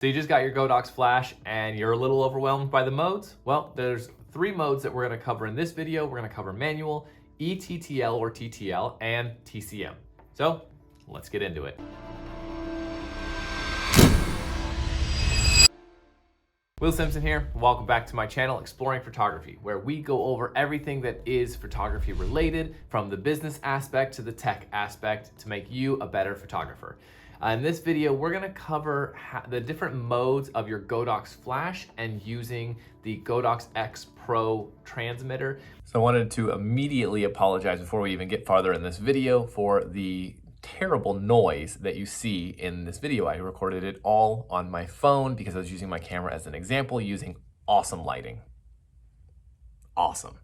So you just got your Godox flash and you're a little overwhelmed by the modes? Well, there's 3 modes that we're gonna cover in this video. We're gonna cover manual, eTTL or TTL, and TCM. So let's get into it. Will Simpson here. Welcome back to my channel, Exploring Photography, where we go over everything that is photography related, from the business aspect to the tech aspect, to make you a better photographer. In this video, we're gonna cover the different modes of your Godox flash and using the Godox Xpro transmitter. So I wanted to immediately apologize before we even get farther in this video for the terrible noise that you see in this video. I recorded it all on my phone because I was using my camera as an example, using awesome lighting. Awesome.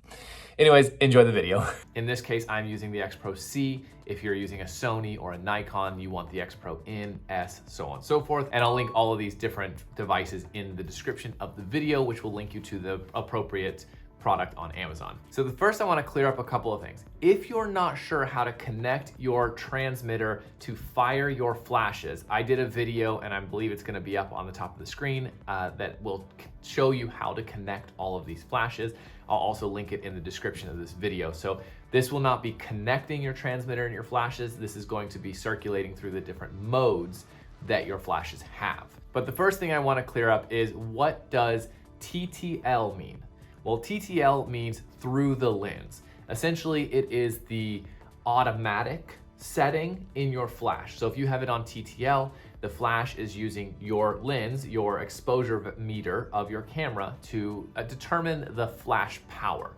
Anyways, enjoy the video. In this case, I'm using the Xpro C. If you're using a Sony or a Nikon, you want the Xpro N, S, so on and so forth. And I'll link all of these different devices in the description of the video, which will link you to the appropriate product on Amazon. So the first, I want to clear up a couple of things. If you're not sure how to connect your transmitter to fire your flashes, I did a video, and I believe it's going to be up on the top of the screen, that will show you how to connect all of these flashes. I'll also link it in the description of this video. So this will not be connecting your transmitter and your flashes. This is going to be circulating through the different modes that your flashes have. But the first thing I want to clear up is, what does TTL mean? Well, TTL means through the lens. Essentially, it is the automatic setting in your flash. So if you have it on TTL, the flash is using your lens, your exposure meter of your camera, to determine the flash power.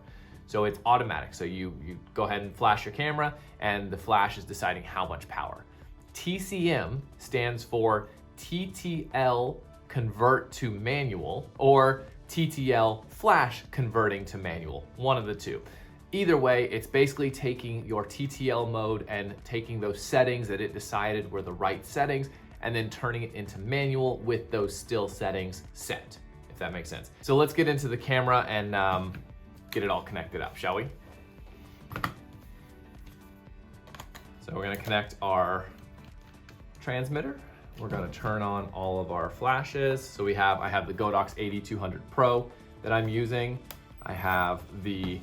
So it's automatic. So you go ahead and flash your camera, and the flash is deciding how much power. TCM stands for TTL Convert to Manual, or TTL flash converting to manual, one of the two. Either way, it's basically taking your TTL mode and taking those settings that it decided were the right settings, and then turning it into manual with those still settings set, if that makes sense. So let's get into the camera and get it all connected up, shall we? So we're gonna connect our transmitter. We're gonna turn on all of our flashes. So I have the Godox AD200 Pro that I'm using. I have the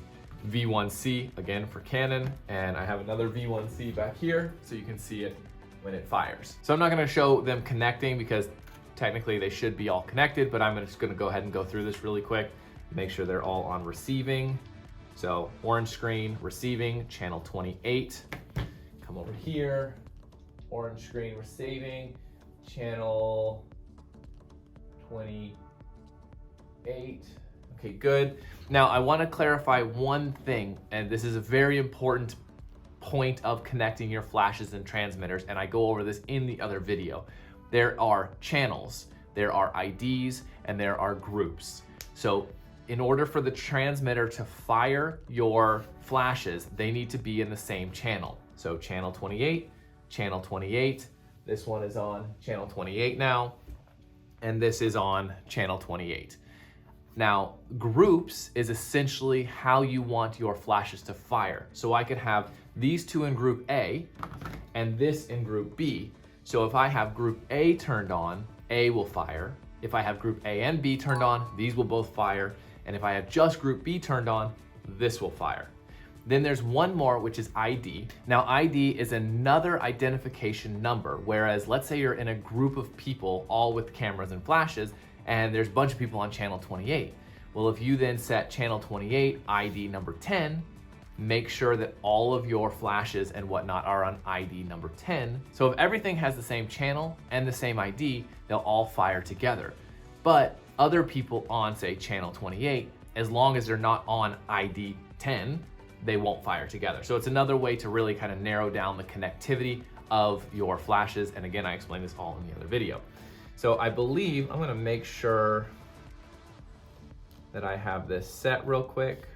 V1C, again for Canon, and I have another V1C back here so you can see it when it fires. So I'm not gonna show them connecting because technically they should be all connected, but I'm just gonna go ahead and go through this really quick, make sure they're all on receiving. So orange screen, receiving, channel 28. Come over here, orange screen, receiving, channel 28. Okay, good. Now I want to clarify one thing, and this is a very important point of connecting your flashes and transmitters, and I go over this in the other video. There are channels, there are IDs, and there are groups. So in order for the transmitter to fire your flashes, they need to be in the same channel. So channel 28, channel 28, this one is on channel 28 now, and this is on channel 28. Now, groups is essentially how you want your flashes to fire. So I could have these two in group A and this in group B. So if I have group A turned on, A will fire. If I have group A and B turned on, these will both fire. And if I have just group B turned on, this will fire. Then there's one more, which is ID. Now, ID is another identification number, whereas let's say you're in a group of people, all with cameras and flashes, and there's a bunch of people on channel 28. Well, if you then set channel 28, ID number 10, make sure that all of your flashes and whatnot are on ID number 10. So if everything has the same channel and the same ID, they'll all fire together. But other people on, say, channel 28, as long as they're not on ID 10, they won't fire together. So it's another way to really kind of narrow down the connectivity of your flashes. And again, I explained this all in the other video. So I believe I'm gonna make sure that I have this set real quick.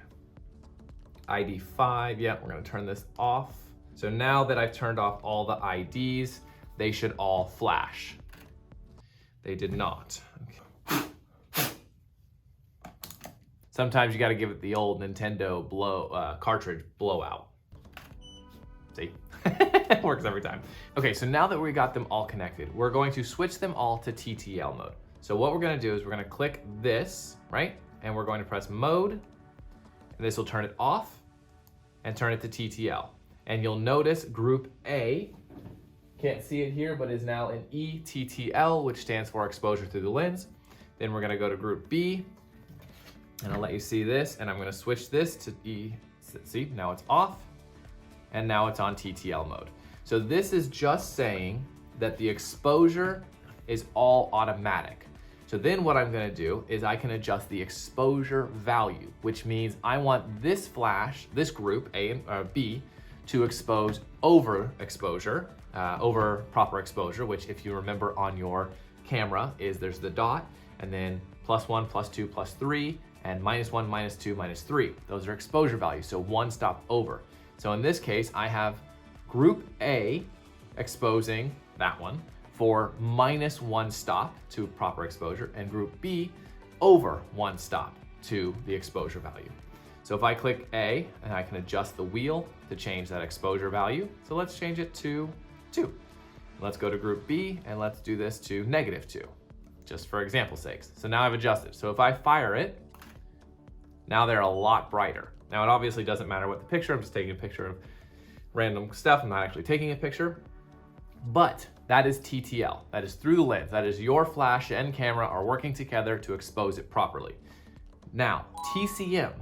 ID 5, yeah, we're gonna turn this off. So now that I've turned off all the IDs, they should all flash. They did not. Okay. Sometimes you got to give it the old Nintendo cartridge blowout. See? Works every time. Okay, so now that we got them all connected, we're going to switch them all to TTL mode. So what we're gonna do is we're gonna click this, right? And we're going to press mode, and this will turn it off and turn it to TTL. And you'll notice group A, can't see it here, but is now in ETTL, which stands for exposure through the lens. Then we're gonna go to group B, and I'll let you see this, and I'm gonna switch this to E. See, now it's off, and now it's on TTL mode. So this is just saying that the exposure is all automatic. So then what I'm gonna do is I can adjust the exposure value, which means I want this flash, this group A and B, to expose over exposure, over proper exposure, which if you remember on your camera is there's the dot, and then +1, +2, +3, and -1, -2, -3. Those are exposure values, so one stop over. So in this case, I have group A exposing that one for -1 stop to proper exposure, and group B over 1 stop to the exposure value. So if I click A, and I can adjust the wheel to change that exposure value. So let's change it to 2. Let's go to group B, and let's do this to -2, just for example's sakes. So now I've adjusted. So if I fire it, now they're a lot brighter. Now it obviously doesn't matter what the picture, I'm just taking a picture of random stuff. I'm not actually taking a picture, but that is TTL. That is through the lens. That is your flash and camera are working together to expose it properly. Now, TCM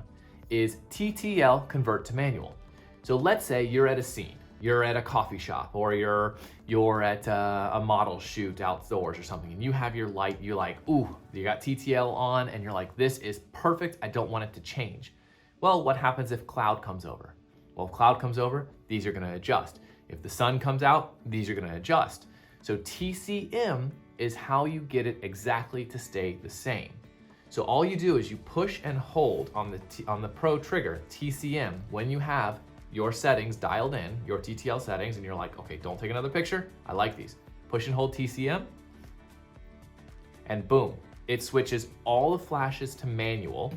is TTL Convert to Manual. So let's say you're at a scene, you're at a coffee shop, or you're at a model shoot outdoors or something, and you have your light, you're like, ooh, you got TTL on, and you're like, this is perfect, I don't want it to change. Well, what happens if cloud comes over? Well, if cloud comes over, these are gonna adjust. If the sun comes out, these are gonna adjust. So TCM is how you get it exactly to stay the same. So all you do is you push and hold on the Pro trigger, TCM, when you have your settings dialed in, your TTL settings, and you're like, okay, don't take another picture, I like these. Push and hold TCM, and boom, it switches all the flashes to manual.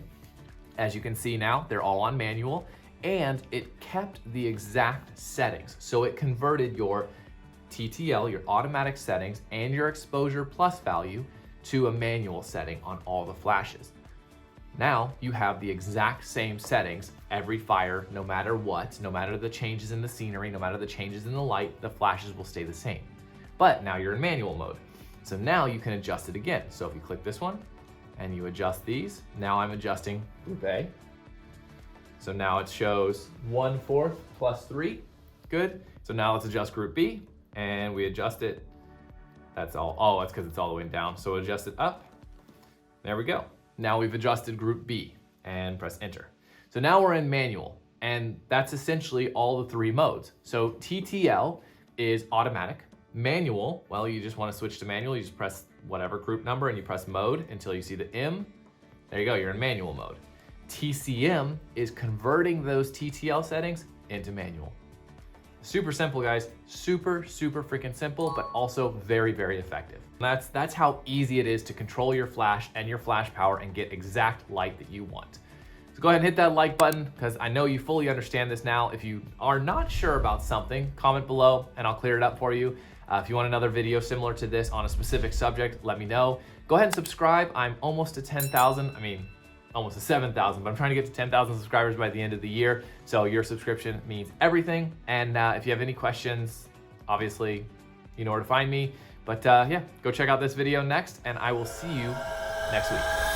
As you can see now, they're all on manual, and it kept the exact settings. So it converted your TTL, your automatic settings, and your exposure plus value to a manual setting on all the flashes. Now you have the exact same settings every fire, no matter what, no matter the changes in the scenery, no matter the changes in the light, the flashes will stay the same. But now you're in manual mode. So now you can adjust it again. So if you click this one and you adjust these, now I'm adjusting group A. So now it shows 1/4 +3, good. So now let's adjust group B, and we adjust it. That's all, oh, that's because it's all the way down. So adjust it up, there we go. Now we've adjusted group B, and press enter. So now we're in manual, and that's essentially all the 3 modes. So TTL is automatic. Manual, well, you just want to switch to manual, you just press whatever group number and you press mode until you see the M. There you go, you're in manual mode. TCM is converting those TTL settings into manual. Super simple, guys. Super freaking simple, but also very, very effective. That's how easy it is to control your flash and your flash power and get exact light that you want. So go ahead and hit that like button, because I know you fully understand this now. If you are not sure about something, comment below and I'll clear it up for you. If you want another video similar to this on a specific subject, let me know. Go ahead and subscribe. I'm almost to 10,000. I mean, almost to 7,000, but I'm trying to get to 10,000 subscribers by the end of the year. So your subscription means everything. And if you have any questions, obviously, you know where to find me. But yeah, go check out this video next, and I will see you next week.